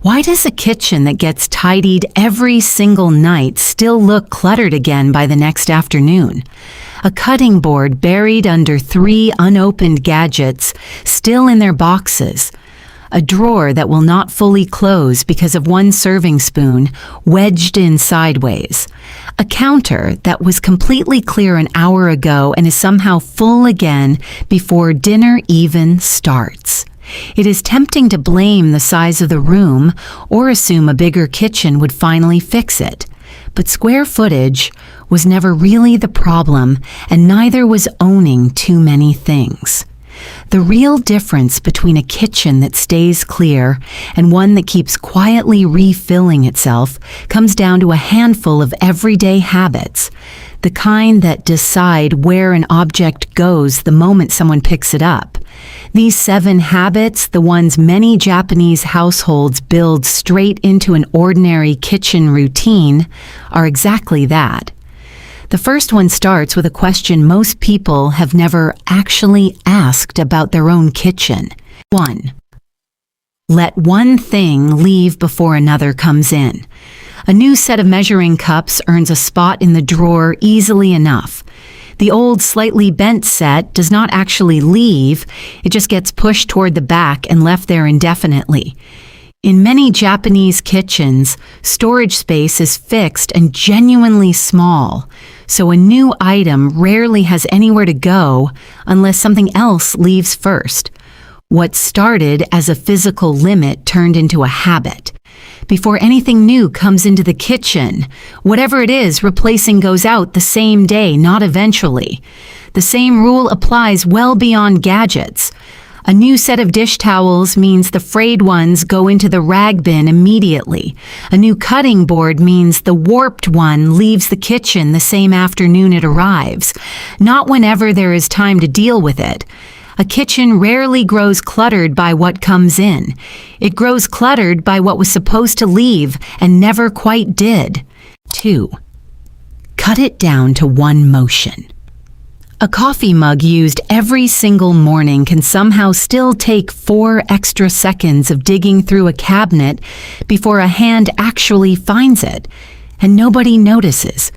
Why does a kitchen that gets tidied every single night still look cluttered again by the next afternoon? A cutting board buried under 3 unopened gadgets still in their boxes. A drawer that will not fully close because of 1 serving spoon wedged in sideways. A counter that was completely clear an hour ago and is somehow full again before dinner even starts. It is tempting to blame the size of the room or assume a bigger kitchen would finally fix it. But square footage was never really the problem, and neither was owning too many things. The real difference between a kitchen that stays clear and one that keeps quietly refilling itself comes down to a handful of everyday habits, the kind that decide where an object goes the moment someone picks it up. These 7 habits, the ones many Japanese households build straight into an ordinary kitchen routine, are exactly that. The first one starts with a question most people have never actually asked about their own kitchen. 1. Let one thing leave before another comes in. A new set of measuring cups earns a spot in the drawer easily enough. The old, slightly bent set does not actually leave, it just gets pushed toward the back and left there indefinitely. In many Japanese kitchens, storage space is fixed and genuinely small, so a new item rarely has anywhere to go unless something else leaves first. What started as a physical limit turned into a habit. Before anything new comes into the kitchen, whatever it is replacing goes out the same day, not eventually. The same rule applies well beyond gadgets. A new set of dish towels means the frayed ones go into the rag bin immediately. A new cutting board means the warped one leaves the kitchen the same afternoon it arrives, not whenever there is time to deal with it. A kitchen rarely grows cluttered by what comes in. It grows cluttered by what was supposed to leave and never quite did. 2. Cut it down to 1 motion. A coffee mug used every single morning can somehow still take 4 extra seconds of digging through a cabinet before a hand actually finds it, and nobody notices.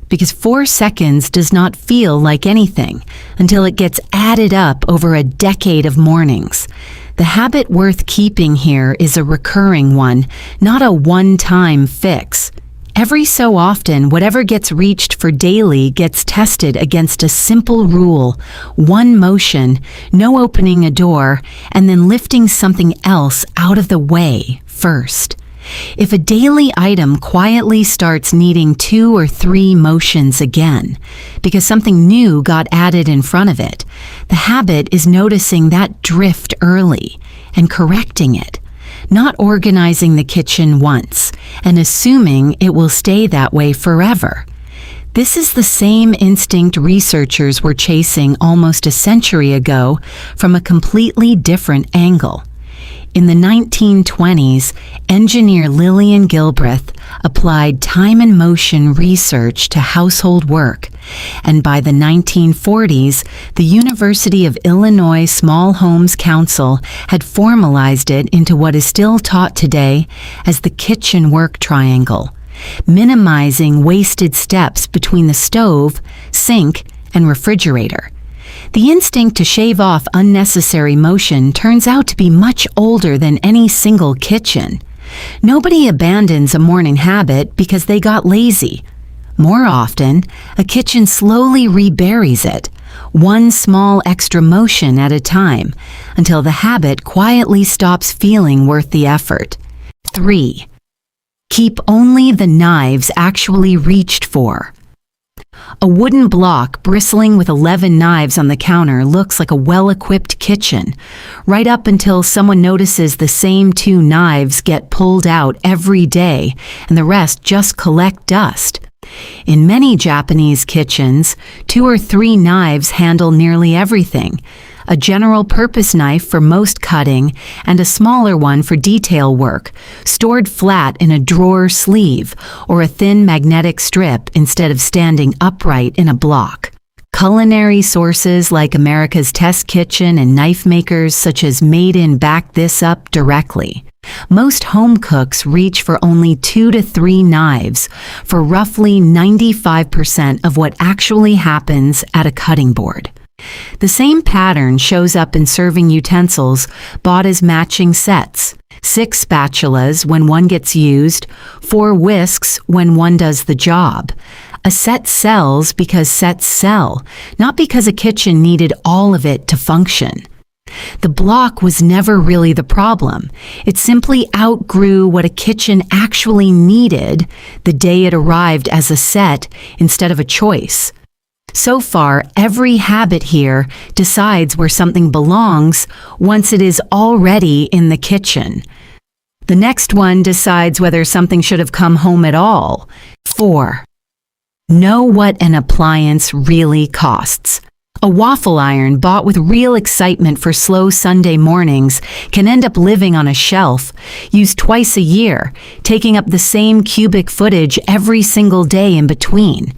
Because 4 seconds does not feel like anything until it gets added up over a decade of mornings. The habit worth keeping here is a recurring one, not a one-time fix. Every so often, whatever gets reached for daily gets tested against a simple rule: 1 motion, no opening a door, and then lifting something else out of the way first. If a daily item quietly starts needing 2 or 3 motions again, because something new got added in front of it, the habit is noticing that drift early and correcting it, not organizing the kitchen once and assuming it will stay that way forever. This is the same instinct researchers were chasing almost a century ago from a completely different angle. In the 1920s, engineer Lillian Gilbreth applied time and motion research to household work, and by the 1940s, the University of Illinois Small Homes Council had formalized it into what is still taught today as the kitchen work triangle, minimizing wasted steps between the stove, sink, and refrigerator. The instinct to shave off unnecessary motion turns out to be much older than any single kitchen. Nobody abandons a morning habit because they got lazy. More often, a kitchen slowly reburies it, 1 small extra motion at a time, until the habit quietly stops feeling worth the effort. 3. Keep only the knives actually reached for. A wooden block bristling with 11 knives on the counter looks like a well-equipped kitchen, right up until someone notices the same 2 knives get pulled out every day and the rest just collect dust. In many Japanese kitchens, 2 or 3 knives handle nearly everything. A general-purpose knife for most cutting, and a smaller one for detail work, stored flat in a drawer sleeve or a thin magnetic strip instead of standing upright in a block. Culinary sources like America's Test Kitchen and knife makers such as Made In back this up directly. Most home cooks reach for only 2 to 3 knives for roughly 95% of what actually happens at a cutting board. The same pattern shows up in serving utensils bought as matching sets. 6 spatulas when one gets used, 4 whisks when one does the job. A set sells because sets sell, not because a kitchen needed all of it to function. The block was never really the problem. It simply outgrew what a kitchen actually needed the day it arrived as a set instead of a choice. So far, every habit here decides where something belongs once it is already in the kitchen. The next one decides whether something should have come home at all. 4. Know what an appliance really costs. A waffle iron bought with real excitement for slow Sunday mornings can end up living on a shelf, used twice a year, taking up the same cubic footage every single day in between.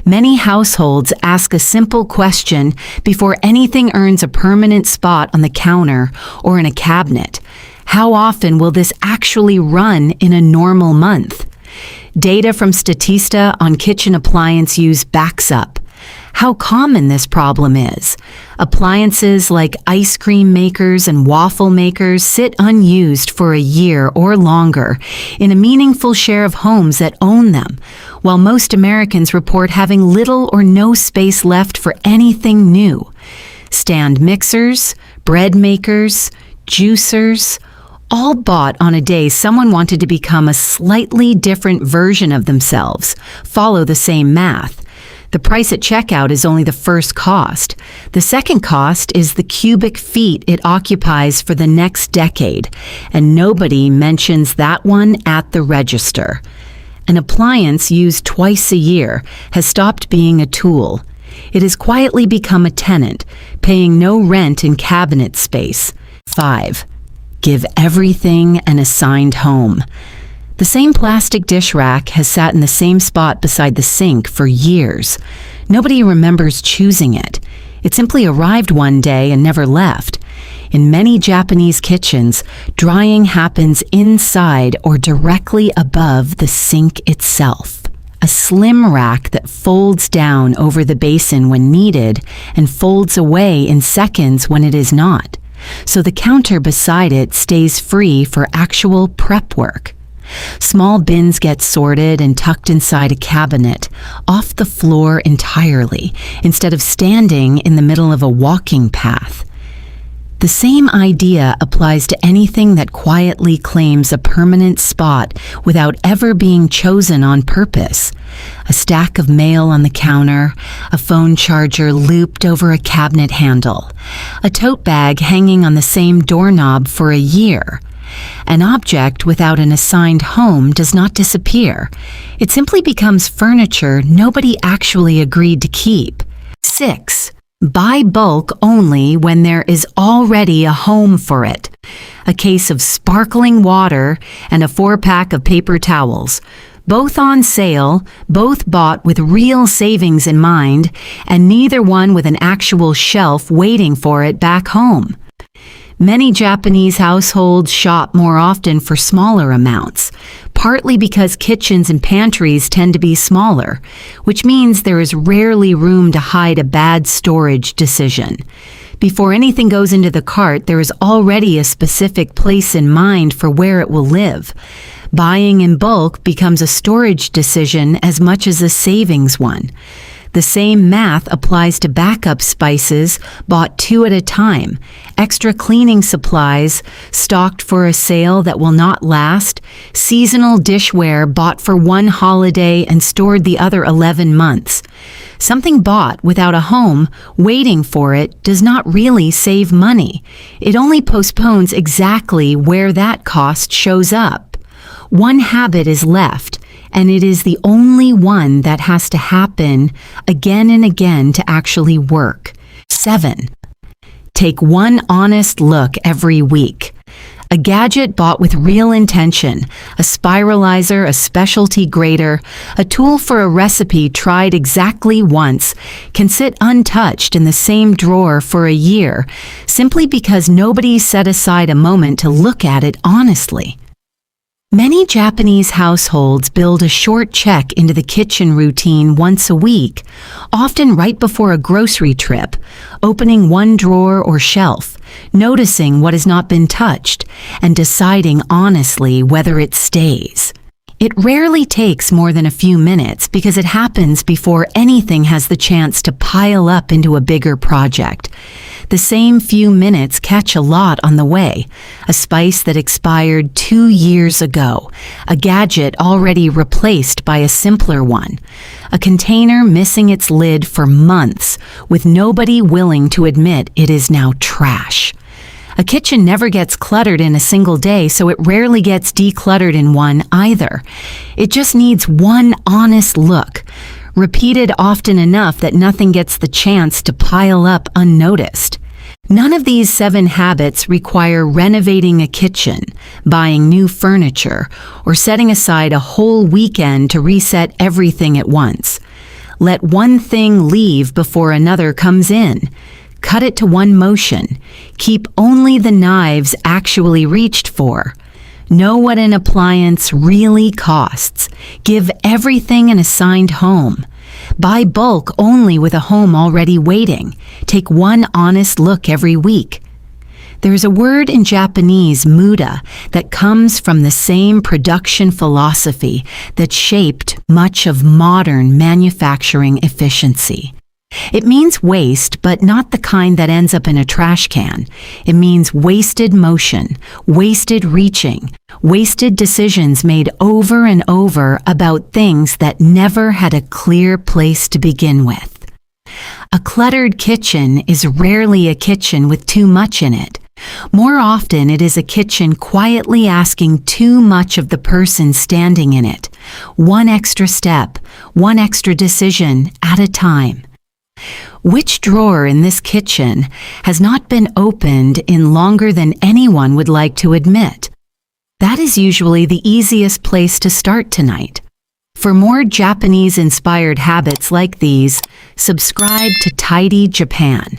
Many households ask a simple question before anything earns a permanent spot on the counter or in a cabinet. How often will this actually run in a normal month? Data from Statista on kitchen appliance use backs up how common this problem is. Appliances like ice cream makers and waffle makers sit unused for a year or longer in a meaningful share of homes that own them, while most Americans report having little or no space left for anything new. Stand mixers, bread makers, juicers, all bought on a day someone wanted to become a slightly different version of themselves, follow the same math. The price at checkout is only the first cost. The second cost is the cubic feet it occupies for the next decade, and nobody mentions that one at the register. An appliance used twice a year has stopped being a tool. It has quietly become a tenant, paying no rent in cabinet space. 5. Give everything an assigned home. The same plastic dish rack has sat in the same spot beside the sink for years. Nobody remembers choosing it. It simply arrived one day and never left. In many Japanese kitchens, drying happens inside or directly above the sink itself. A slim rack that folds down over the basin when needed and folds away in seconds when it is not. So the counter beside it stays free for actual prep work. Small bins get sorted and tucked inside a cabinet, off the floor entirely, instead of standing in the middle of a walking path. The same idea applies to anything that quietly claims a permanent spot without ever being chosen on purpose. A stack of mail on the counter, a phone charger looped over a cabinet handle, a tote bag hanging on the same doorknob for a year. An object without an assigned home does not disappear. It simply becomes furniture nobody actually agreed to keep. 6. Buy bulk only when there is already a home for it. A case of sparkling water and a 4-pack of paper towels. Both on sale, both bought with real savings in mind, and neither one with an actual shelf waiting for it back home. Many Japanese households shop more often for smaller amounts, partly because kitchens and pantries tend to be smaller, which means there is rarely room to hide a bad storage decision. Before anything goes into the cart, there is already a specific place in mind for where it will live. Buying in bulk becomes a storage decision as much as a savings one. The same math applies to backup spices bought 2 at a time, extra cleaning supplies stocked for a sale that will not last, seasonal dishware bought for one holiday and stored the other 11 months. Something bought without a home waiting for it does not really save money. It only postpones exactly where that cost shows up. One habit is left, and it is the only one that has to happen again and again to actually work. 7. Take one honest look every week. A gadget bought with real intention, a spiralizer, a specialty grater, a tool for a recipe tried exactly once, can sit untouched in the same drawer for a year simply because nobody set aside a moment to look at it honestly. Many Japanese households build a short check into the kitchen routine once a week, often right before a grocery trip, opening one drawer or shelf, noticing what has not been touched, and deciding honestly whether it stays. It rarely takes more than a few minutes because it happens before anything has the chance to pile up into a bigger project. The same few minutes catch a lot on the way: a spice that expired 2 years ago, a gadget already replaced by a simpler one, a container missing its lid for months with nobody willing to admit it is now trash. A kitchen never gets cluttered in a single day, so it rarely gets decluttered in one either. It just needs one honest look, repeated often enough that nothing gets the chance to pile up unnoticed. None of these 7 habits require renovating a kitchen, buying new furniture, or setting aside a whole weekend to reset everything at once. Let one thing leave before another comes in. Cut it to one motion. Keep only the knives actually reached for. Know what an appliance really costs. Give everything an assigned home. Buy bulk only with a home already waiting. Take one honest look every week. There's a word in Japanese, Muda, that comes from the same production philosophy that shaped much of modern manufacturing efficiency. It means waste, but not the kind that ends up in a trash can. It means wasted motion, wasted reaching, wasted decisions made over and over about things that never had a clear place to begin with. A cluttered kitchen is rarely a kitchen with too much in it. More often, it is a kitchen quietly asking too much of the person standing in it. One extra step, one extra decision at a time. Which drawer in this kitchen has not been opened in longer than anyone would like to admit? That is usually the easiest place to start tonight. For more Japanese-inspired habits like these, subscribe to Tidied Japan.